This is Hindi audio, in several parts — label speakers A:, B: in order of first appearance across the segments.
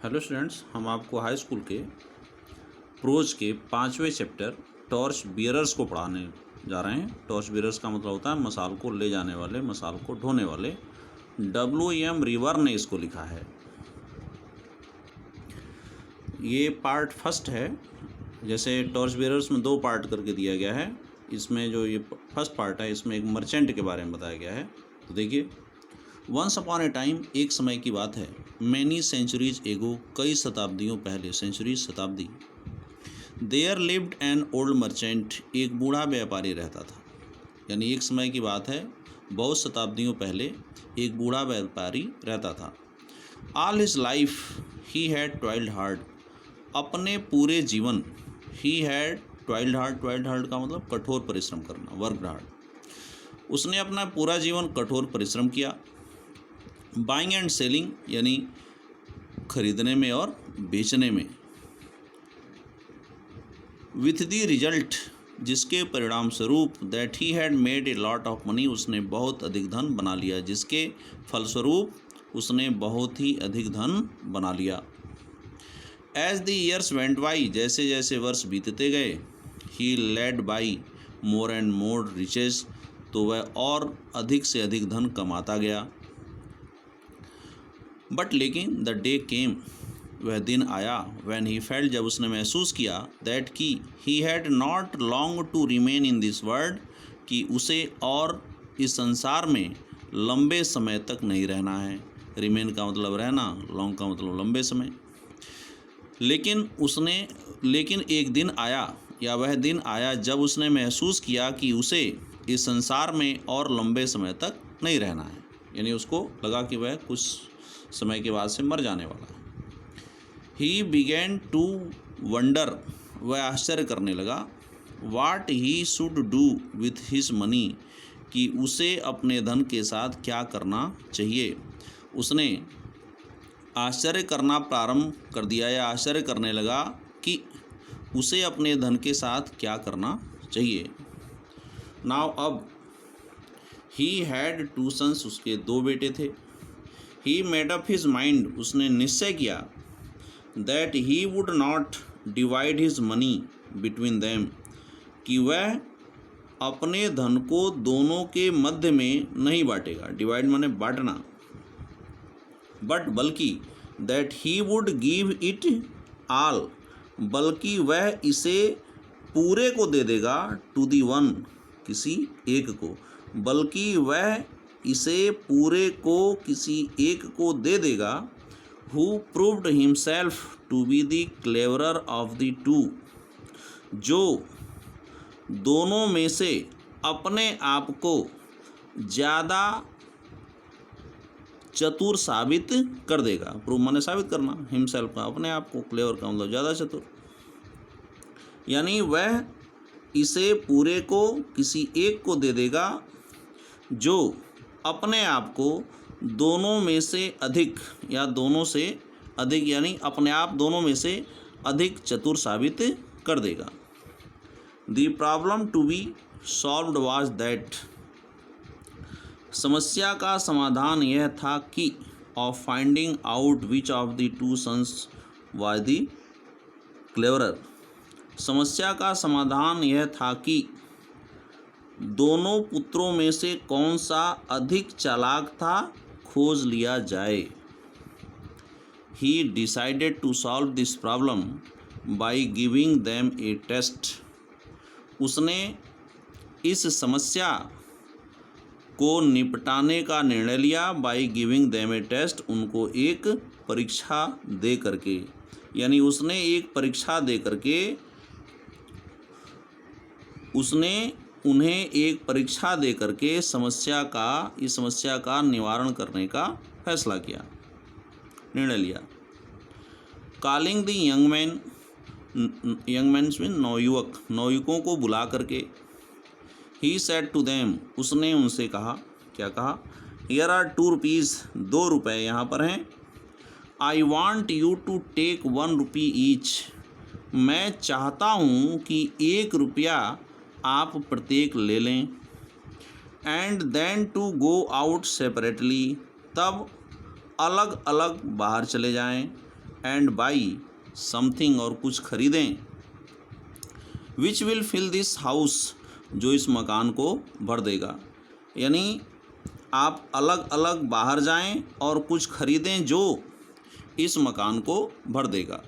A: हेलो स्टूडेंट्स, हम आपको हाई स्कूल के प्रोज के 5वें चैप्टर टॉर्च बियरर्स को पढ़ाने जा रहे हैं। टॉर्च बियरर्स का मतलब होता है मसाल को ले जाने वाले, मसाल को ढोने वाले। WM रिवर ने इसको लिखा है। ये पार्ट फर्स्ट है। जैसे टॉर्च बियरर्स में 2 पार्ट करके दिया गया है, इसमें जो ये फर्स्ट पार्ट है इसमें एक मर्चेंट के बारे में बताया गया है। तो देखिए, वंस अपॉन ए टाइम, एक समय की बात है, मैनी सेंचुरीज एगो, कई शताब्दियों पहले, सेंचुरीज शताब्दी, there lived an old merchant, एक बूढ़ा व्यापारी रहता था। यानी एक समय की बात है, बहुत शताब्दियों पहले एक बूढ़ा व्यापारी रहता था। All his life he had toiled hard, अपने पूरे जीवन, he had toiled hard, toiled hard का मतलब कठोर परिश्रम करना, वर्क हार्ड। उसने अपना पूरा जीवन कठोर परिश्रम किया। बाइंग एंड सेलिंग, यानी खरीदने में और बेचने में। विथ द रिजल्ट, जिसके परिणाम स्वरूप, that he had made a lot of money, उसने बहुत अधिक धन बना लिया, जिसके फलस्वरूप उसने बहुत ही अधिक धन बना लिया। As the years went by, जैसे जैसे वर्ष बीतते गए, he led by more and more riches, तो वह और अधिक से अधिक धन कमाता गया। बट लेकिन द डे केम, वह दिन आया, व्हेन ही फेल्ट, जब उसने महसूस किया, दैट कि he had not long to remain in this world, कि उसे और इस संसार में लंबे समय तक नहीं रहना है। रिमेन का मतलब रहना, लॉन्ग का मतलब लंबे समय। लेकिन एक दिन आया, या वह दिन आया जब उसने महसूस किया कि उसे इस संसार में और लंबे समय तक नहीं रहना है। यानी उसको लगा कि वह कुछ समय के बाद से मर जाने वाला है। ही बिगैन टू वंडर, वह आश्चर्य करने लगा, what he should do with his money, कि उसे अपने धन के साथ क्या करना चाहिए। उसने आश्चर्य करना प्रारंभ कर दिया, या आश्चर्य करने लगा कि उसे अपने धन के साथ क्या करना चाहिए। नाउ अब, ही हैड 2 सन्स, उसके 2 बेटे थे। He made up his mind, उसने निश्चय किया, that he would not divide his money between them, कि वह अपने धन को दोनों के मध्य में नहीं बांटेगा। डिवाइड माने बांटना। बट बल्कि, that he would give it all, बल्कि वह इसे पूरे को दे देगा, टू दी वन, किसी एक को, बल्कि वह इसे पूरे को किसी एक को दे देगा, who proved himself to be the cleverer of the two, जो दोनों में से अपने आप को ज़्यादा चतुर साबित कर देगा। प्रूव माने साबित करना, हिमसेल्फ का अपने आप को, क्लेवर का मतलब ज़्यादा चतुर। यानी वह इसे पूरे को किसी एक को दे देगा, जो अपने आप को दोनों में से अधिक, या दोनों से अधिक, यानी अपने आप दोनों में से अधिक चतुर साबित कर देगा। The problem to be solved was that, समस्या का समाधान यह था कि, of finding out which of the 2 sons was the cleverer, समस्या का समाधान यह था कि दोनों पुत्रों में से कौन सा अधिक चालाक था, खोज लिया जाए। He decided to solve this problem by giving them a test, उसने इस समस्या को निपटाने का निर्णय लिया, by giving them a test, उनको एक परीक्षा दे करके। यानी उसने एक परीक्षा दे करके, उसने उन्हें एक परीक्षा दे करके इस समस्या का निवारण करने का फैसला किया, निर्णय लिया। Calling the young man mean नवयुवक, नवयुवकों को बुला करके, ही सेड टू देम, उसने उनसे कहा, क्या कहा, हियर आर 2 रुपीज़, 2 रुपये यहाँ पर हैं। I want you to take 1 rupee each, मैं चाहता हूँ कि 1 रुपया आप प्रत्येक ले लें। And then to go out separately, तब अलग अलग बाहर चले जाएं। एंड बाई समथिंग और कुछ खरीदें, which will fill this house जो इस मकान को भर देगा। यानी आप अलग अलग बाहर जाएं और कुछ खरीदें जो इस मकान को भर देगा।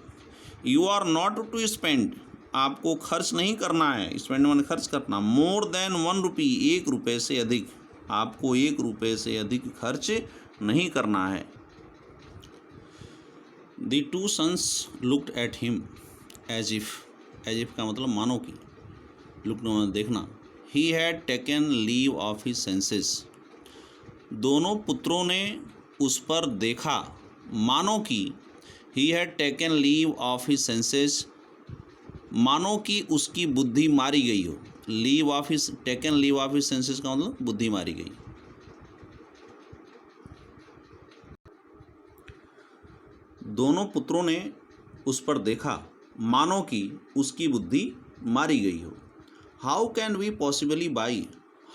A: You are not to spend, आपको खर्च नहीं करना है, स्पेंड माने खर्च करना, मोर देन 1 रुपी, 1 रुपये से अधिक, आपको 1 रुपये से अधिक खर्च नहीं करना है। The two sons looked at him as if का मतलब मानो कि, लुक देखना, he had taken leave of his senses, दोनों पुत्रों ने उस पर देखा, मानो कि, he had taken leave of his senses, मानो कि उसकी बुद्धि मारी गई हो। Leave of his, taken leave of his senses का मतलब बुद्धि मारी गई। दोनों पुत्रों ने उस पर देखा, मानो कि उसकी बुद्धि मारी गई हो। How can we possibly by,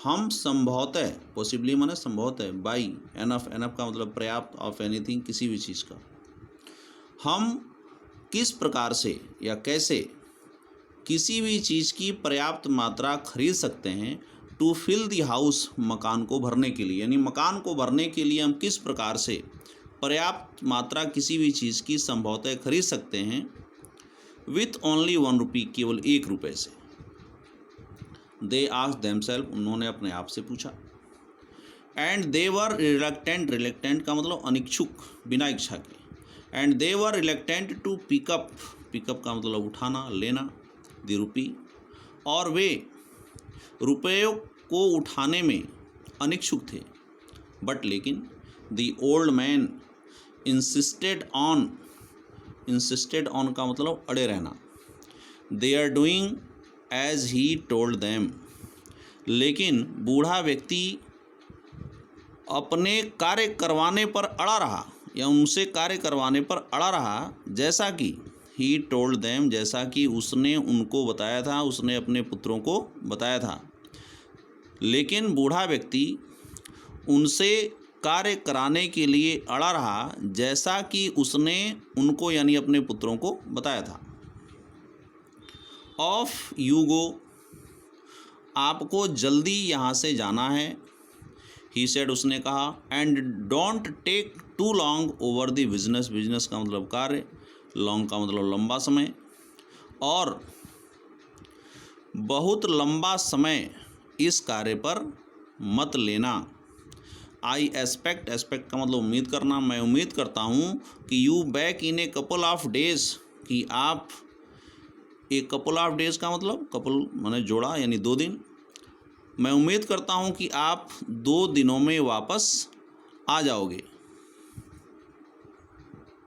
A: हम संभवतः, पॉसिबली माने संभवतः, बाई एनफ, एनफ का मतलब पर्याप्त, ऑफ एनीथिंग किसी भी चीज़ का, हम किस प्रकार से या कैसे किसी भी चीज़ की पर्याप्त मात्रा खरीद सकते हैं, टू फिल द हाउस, मकान को भरने के लिए, यानी मकान को भरने के लिए हम किस प्रकार से पर्याप्त मात्रा किसी भी चीज़ की संभवतः खरीद सकते हैं, विथ ओनली 1 रुपी, केवल 1 रुपये से। दे आस्क्ड देमसेल्फ, उन्होंने अपने आप से पूछा। And they were reluctant, reluctant का मतलब अनिच्छुक, बिना इच्छा के। And they were reluctant to pick up, pick up का मतलब उठाना, लेना, द रुपी, और वे रुपयों को उठाने में अनिच्छुक थे। बट लेकिन, the old man insisted on, insisted on का मतलब अड़े रहना, they are doing as he told them, लेकिन बूढ़ा व्यक्ति अपने कार्य करवाने पर अड़ा रहा, या उनसे कार्य करवाने पर अड़ा रहा, जैसा कि ही टोल्ड देम, जैसा कि उसने उनको बताया था, उसने अपने पुत्रों को बताया था। लेकिन बूढ़ा व्यक्ति उनसे कार्य कराने के लिए अड़ा रहा, जैसा कि उसने उनको यानी अपने पुत्रों को बताया था। ऑफ यू गो, आपको जल्दी यहाँ से जाना है, ही सेड, उसने कहा। And don't take too long over the business, business का मतलब कार्य, लॉन्ग का मतलब लंबा समय, और बहुत लंबा समय इस कार्य पर मत लेना। आई एक्सपेक्ट, एक्सपेक्ट का मतलब उम्मीद करना, मैं उम्मीद करता हूँ कि you back in a couple of days, कि आप, एक कपल ऑफ डेज का मतलब कपल माने जोड़ा, यानी 2 दिन, मैं उम्मीद करता हूँ कि आप 2 दिनों में वापस आ जाओगे।